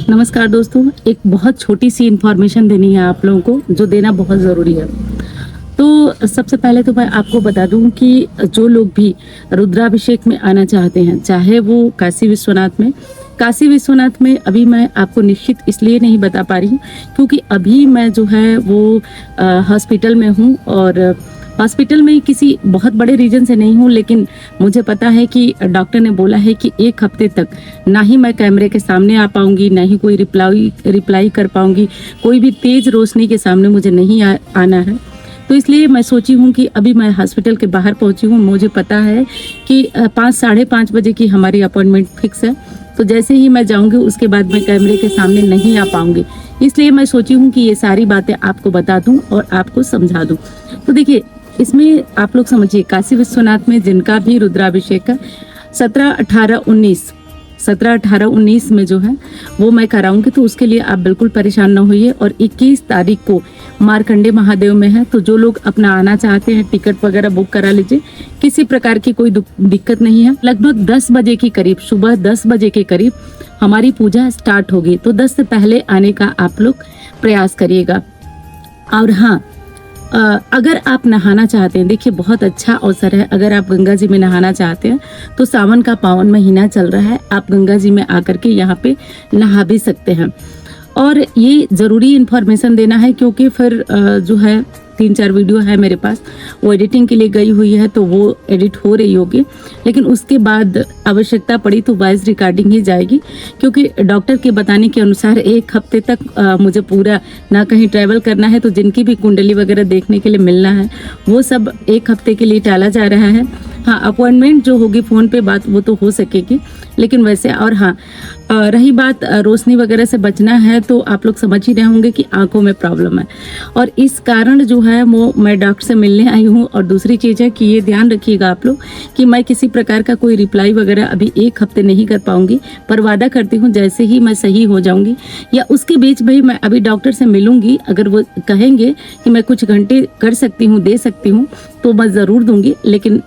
नमस्कार दोस्तों, एक बहुत छोटी सी इन्फॉर्मेशन देनी है आप लोगों को, जो देना बहुत ज़रूरी है। तो सबसे पहले तो मैं आपको बता दूं कि जो लोग भी रुद्राभिषेक में आना चाहते हैं, चाहे वो काशी विश्वनाथ में अभी मैं आपको निश्चित इसलिए नहीं बता पा रही हूँ क्योंकि अभी मैं जो है वो हॉस्पिटल में हूँ और हॉस्पिटल में किसी बहुत बड़े रीजन से नहीं हूँ, लेकिन मुझे पता है कि डॉक्टर ने बोला है कि 1 हफ्ते तक ना ही मैं कैमरे के सामने आ पाऊंगी, ना ही कोई रिप्लाई कर पाऊंगी, कोई भी तेज रोशनी के सामने मुझे नहीं आना है। तो इसलिए मैं सोची हूँ कि अभी मैं हॉस्पिटल के बाहर पहुँची हूँ। मुझे पता है कि 5 साढ़े 5 बजे की हमारी अपॉइंटमेंट फिक्स है, तो जैसे ही मैं जाऊँगी उसके बाद मैं कैमरे के सामने नहीं आ पाऊँगी। इसलिए मैं सोची हूँ कि ये सारी बातें आपको बता दूँ और आपको समझा दूँ। तो देखिए, इसमें आप लोग समझिए, काशी विश्वनाथ में जिनका भी रुद्राभिषेक है 17-18-19 में जो है वो मैं कराऊंगी, तो उसके लिए आप बिल्कुल परेशान ना होइए। और 21 तारीख को मार्कंडे महादेव में है, तो जो लोग अपना आना चाहते हैं टिकट वगैरह बुक करा लीजिए, किसी प्रकार की कोई दिक्कत नहीं है। लगभग 10 बजे के करीब, सुबह 10 बजे के करीब हमारी पूजा स्टार्ट होगी, तो 10 से पहले आने का आप लोग प्रयास करिएगा। और हाँ, अगर आप नहाना चाहते हैं, देखिए बहुत अच्छा अवसर है। अगर आप गंगा जी में नहाना चाहते हैं तो सावन का पावन महीना चल रहा है, आप गंगा जी में आकर के यहाँ पे नहा भी सकते हैं। और ये ज़रूरी इन्फॉर्मेशन देना है क्योंकि फिर जो है 3-4 वीडियो है मेरे पास, वो एडिटिंग के लिए गई हुई है, तो वो एडिट हो रही होगी, लेकिन उसके बाद आवश्यकता पड़ी तो वॉइस रिकॉर्डिंग ही जाएगी, क्योंकि डॉक्टर के बताने के अनुसार 1 हफ्ते तक मुझे पूरा ना कहीं ट्रैवल करना है, तो जिनकी भी कुंडली वगैरह देखने के लिए मिलना है वो सब 1 हफ्ते के लिए टाला जा रहा है। हाँ, अपॉइंटमेंट जो होगी फ़ोन पे बात वो तो हो सकेगी, लेकिन वैसे। और हाँ, रही बात रोशनी वगैरह से बचना है, तो आप लोग समझ ही रहे होंगे कि आंखों में प्रॉब्लम है, और इस कारण जो है वो मैं डॉक्टर से मिलने आई हूँ। और दूसरी चीज़ है कि ये ध्यान रखिएगा आप लोग कि मैं किसी प्रकार का कोई रिप्लाई वगैरह अभी 1 हफ्ते नहीं कर पाऊंगी, पर वादा करती हूँ जैसे ही मैं सही हो जाऊंगी या उसके बीच भी मैं अभी डॉक्टर से मिलूंगी, अगर वो कहेंगे कि मैं कुछ घंटे कर सकती हूँ, दे सकती हूँ, तो मैं ज़रूर दूंगी। लेकिन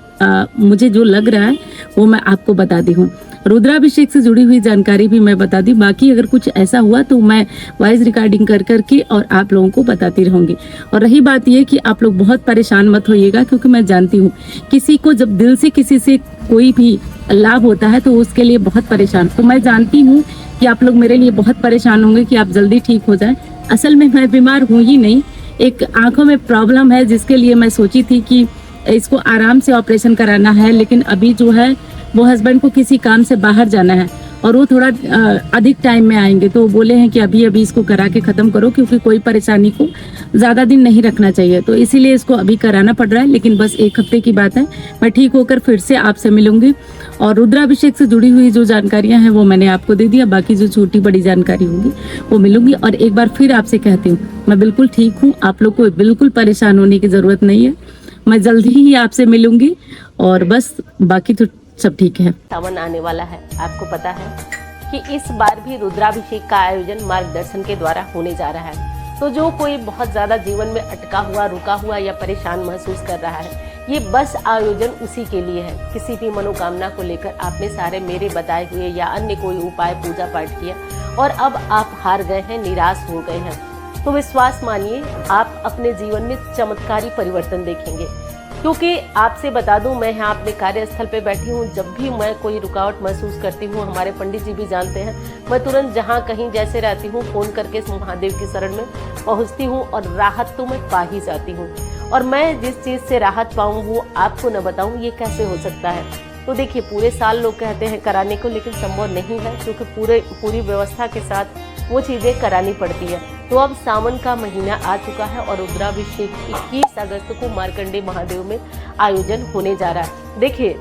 मुझे जो लग रहा है वो मैं आपको बता दी हूँ। रुद्राभिषेक से जुड़ी हुई जानकारी भी मैं बता दी, बाकी अगर कुछ ऐसा हुआ तो मैं वॉइस रिकॉर्डिंग कर करके और आप लोगों को बताती रहूंगी। और रही बात ये कि आप लोग बहुत परेशान मत होइएगा, क्योंकि मैं जानती हूँ किसी को जब दिल से किसी से कोई भी लाभ होता है तो उसके लिए बहुत परेशान, तो मैं जानती हूँ कि आप लोग मेरे लिए बहुत परेशान होंगे कि आप जल्दी ठीक हो जाए। असल में मैं बीमार हूँ ही नहीं, एक आंखों में प्रॉब्लम है जिसके लिए मैं सोची थी कि इसको आराम से ऑपरेशन कराना है, लेकिन अभी जो है वो हस्बैंड को किसी काम से बाहर जाना है और वो थोड़ा अधिक टाइम में आएंगे, तो बोले हैं कि अभी इसको करा के ख़त्म करो, क्योंकि कोई परेशानी को ज़्यादा दिन नहीं रखना चाहिए, तो इसीलिए इसको अभी कराना पड़ रहा है। लेकिन बस 1 हफ्ते की बात है, मैं ठीक होकर फिर से आपसे मिलूंगी। और रुद्राभिषेक से जुड़ी हुई जो जानकारियाँ हैं वो मैंने आपको दे दिया, बाकी जो छोटी बड़ी जानकारी होगी वो मिलूंगी। और एक बार फिर आपसे कहती हूँ, मैं बिल्कुल ठीक हूँ, आप लोग को बिल्कुल परेशान होने की ज़रूरत नहीं है, मैं जल्दी ही आपसे मिलूंगी और बस बाकी तो सब ठीक है। सावन आने वाला है, आपको पता है कि इस बार भी रुद्राभिषेक का आयोजन मार्गदर्शन के द्वारा होने जा रहा है। तो जो कोई बहुत ज्यादा जीवन में अटका हुआ, रुका हुआ या परेशान महसूस कर रहा है, ये बस आयोजन उसी के लिए है। किसी भी मनोकामना को लेकर आपने सारे मेरे बताए हुए या अन्य कोई उपाय पूजा पाठ किया और अब आप हार गए हैं, निराश हो गए हैं, तो विश्वास मानिए आप अपने जीवन में चमत्कारी परिवर्तन देखेंगे। क्योंकि आपसे बता दूं, मैं यहाँ अपने कार्यस्थल पे बैठी हूँ, जब भी मैं कोई रुकावट महसूस करती हूँ, हमारे पंडित जी भी जानते हैं, मैं तुरंत जहाँ कहीं जैसे रहती हूँ फोन करके महादेव की शरण में पहुँचती हूँ और राहत तो मैं पा ही जाती हूँ। और मैं जिस चीज़ से राहत पाऊँ वो आपको न बताऊँ, ये कैसे हो सकता है। तो देखिए, पूरे साल लोग कहते हैं कराने को, लेकिन संभव नहीं है, क्योंकि पूरी व्यवस्था के साथ वो चीज़ें करानी पड़ती है। तो अब सावन का महीना आ चुका है और रुद्राभिषेक 21 अगस्त को मार्कंडे महादेव में आयोजन होने जा रहा है। देखिए,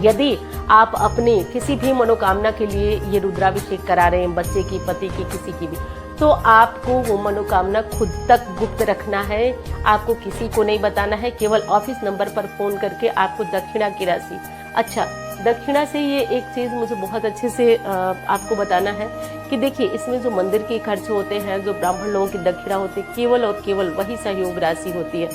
यदि आप अपने किसी भी मनोकामना के लिए ये रुद्राभिषेक करा रहे हैं, बच्चे की, पति की, किसी की भी, तो आपको वो मनोकामना खुद तक गुप्त रखना है, आपको किसी को नहीं बताना है। केवल ऑफिस नंबर पर फोन करके आपको दक्षिणा की राशि, अच्छा दक्षिणा से ये एक चीज़ मुझे बहुत अच्छे से आपको बताना है कि देखिए, इसमें जो मंदिर के खर्च होते हैं, जो ब्राह्मण लोगों की दक्षिणा होती है, केवल और केवल वही सहयोग राशि होती है।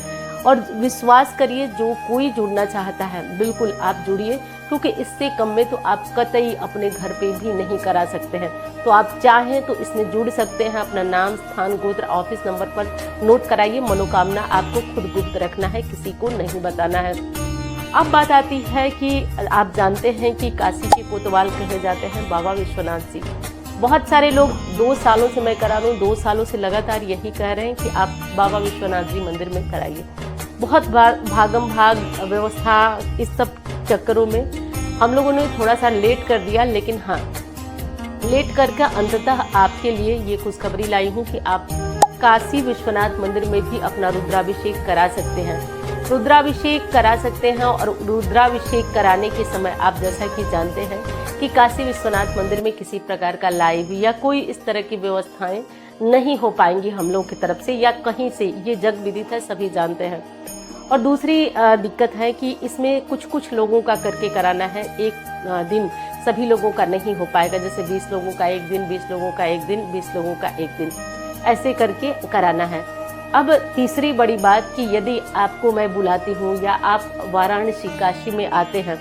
और विश्वास करिए, जो कोई जुड़ना चाहता है बिल्कुल आप जुड़िए, क्योंकि इससे कम में तो आप कतई अपने घर पे भी नहीं करा सकते हैं। तो आप चाहें तो इसमें जुड़ सकते हैं। अपना नाम, स्थान, गोत्र, ऑफिस नंबर पर नोट कराइए। मनोकामना आपको खुद गुप्त रखना है, किसी को नहीं बताना है। अब बात आती है कि आप जानते हैं कि काशी के कोतवाल कहे जाते हैं बाबा विश्वनाथ जी। बहुत सारे लोग 2 सालों से मैं करा रहा हूँ, 2 सालों से लगातार यही कह रहे हैं कि आप बाबा विश्वनाथ जी मंदिर में कराइए। बहुत भागम भाग व्यवस्था, इस सब चक्करों में हम लोगों ने थोड़ा सा लेट कर दिया, लेकिन हाँ, लेट करके अंततः आपके लिए ये खुशखबरी लाई हूँ कि आप काशी विश्वनाथ मंदिर में भी अपना रुद्राभिषेक करा सकते हैं। रुद्राभिषेक करा सकते हैं और रुद्राभिषेक कराने के समय आप जैसा कि जानते हैं कि काशी विश्वनाथ मंदिर में किसी प्रकार का लाइव या कोई इस तरह की व्यवस्थाएं नहीं हो पाएंगी हम लोगों की तरफ से या कहीं से, ये जग विदित है, सभी जानते हैं। और दूसरी दिक्कत है कि इसमें कुछ लोगों का करके कराना है, एक दिन सभी लोगों का नहीं हो पाएगा। जैसे 20 लोगों का एक दिन, 20 लोगों का एक दिन, 20 लोगों का एक दिन, ऐसे करके कराना है। अब तीसरी बड़ी बात कि यदि आपको मैं बुलाती हूँ या आप वाराणसी, काशी में आते हैं,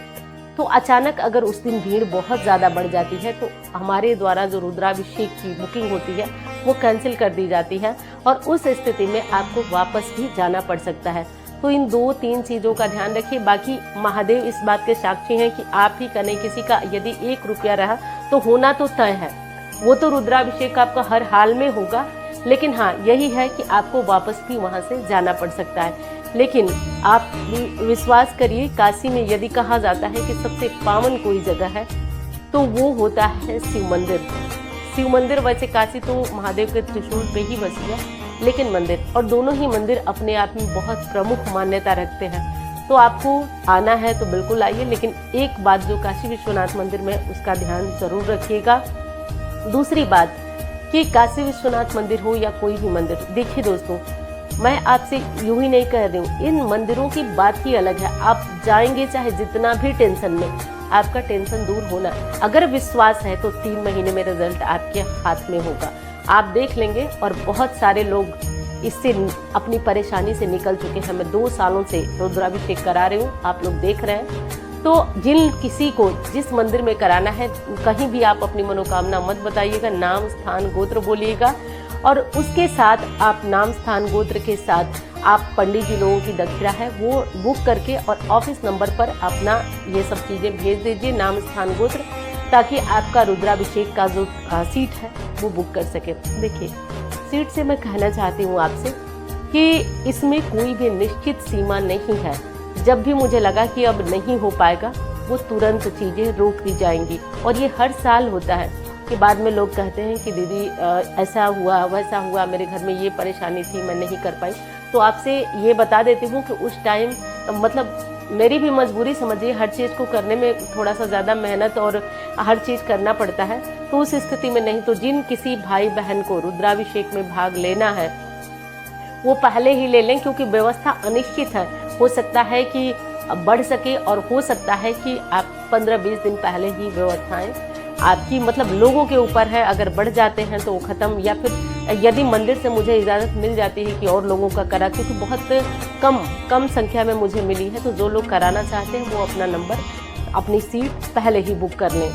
तो अचानक अगर उस दिन भीड़ बहुत ज़्यादा बढ़ जाती है तो हमारे द्वारा जो रुद्राभिषेक की बुकिंग होती है वो कैंसिल कर दी जाती है और उस स्थिति में आपको वापस भी जाना पड़ सकता है। तो इन 2-3 चीज़ों का ध्यान रखिए। बाकी महादेव इस बात के साक्षी हैं कि आप ही का नहीं, किसी का यदि 1 रुपया रहा तो होना तो तय है, वो तो रुद्राभिषेक आपका हर हाल में होगा। लेकिन हाँ, यही है कि आपको वापस भी वहाँ से जाना पड़ सकता है। लेकिन आप विश्वास करिए, काशी में यदि कहा जाता है कि सबसे पावन कोई जगह है तो वो होता है शिव मंदिर। शिव मंदिर, वैसे काशी तो महादेव के त्रिशूल पे ही बसी है, लेकिन मंदिर, और दोनों ही मंदिर अपने आप में बहुत प्रमुख मान्यता रखते हैं। तो आपको आना है तो बिल्कुल आइए, लेकिन एक बात जो काशी विश्वनाथ मंदिर में, उसका ध्यान जरूर रखिएगा। दूसरी बात कि काशी विश्वनाथ मंदिर हो या कोई भी मंदिर, देखिए दोस्तों, मैं आपसे यूं ही नहीं कह रही हूँ, इन मंदिरों की बात ही अलग है। आप जाएंगे चाहे जितना भी टेंशन में, आपका टेंशन दूर होना, अगर विश्वास है तो 3 महीने में रिजल्ट आपके हाथ में होगा, आप देख लेंगे। और बहुत सारे लोग इससे अपनी परेशानी से निकल चुके हैं। मैं 2 सालों से रुद्राभिषेक करा रही हूँ, आप लोग देख रहे हैं। तो जिन किसी को जिस मंदिर में कराना है, कहीं भी आप अपनी मनोकामना मत बताइएगा, नाम, स्थान, गोत्र बोलिएगा, और उसके साथ आप नाम, स्थान, गोत्र के साथ आप पंडित जी लोगों की दक्षिणा है वो बुक करके और ऑफिस नंबर पर अपना ये सब चीज़ें भेज दीजिए, नाम, स्थान, गोत्र, ताकि आपका रुद्राभिषेक का जो सीट है वो बुक कर सके। देखिए, सीट से मैं कहना चाहती हूँ आपसे कि इसमें कोई भी निश्चित सीमा नहीं है। जब भी मुझे लगा कि अब नहीं हो पाएगा, वो तुरंत चीज़ें रोक दी जाएंगी। और ये हर साल होता है कि बाद में लोग कहते हैं कि दीदी ऐसा हुआ, वैसा हुआ, मेरे घर में ये परेशानी थी, मैं नहीं कर पाई। तो आपसे ये बता देती हूँ कि उस टाइम मतलब मेरी भी मजबूरी समझिए, हर चीज़ को करने में थोड़ा सा ज़्यादा मेहनत और हर चीज़ करना पड़ता है। तो उस स्थिति में नहीं, तो जिन किसी भाई बहन को रुद्राभिषेक में भाग लेना है वो पहले ही ले लें, क्योंकि व्यवस्था अनिश्चित है। हो सकता है कि बढ़ सके और हो सकता है कि आप 15-20 दिन पहले ही व्यवस्थाएं आपकी, मतलब लोगों के ऊपर है, अगर बढ़ जाते हैं तो वो ख़त्म, या फिर यदि मंदिर से मुझे इजाज़त मिल जाती है कि और लोगों का करा, क्योंकि बहुत कम संख्या में मुझे मिली है। तो जो लोग कराना चाहते हैं वो अपना नंबर, अपनी सीट पहले ही बुक कर लें।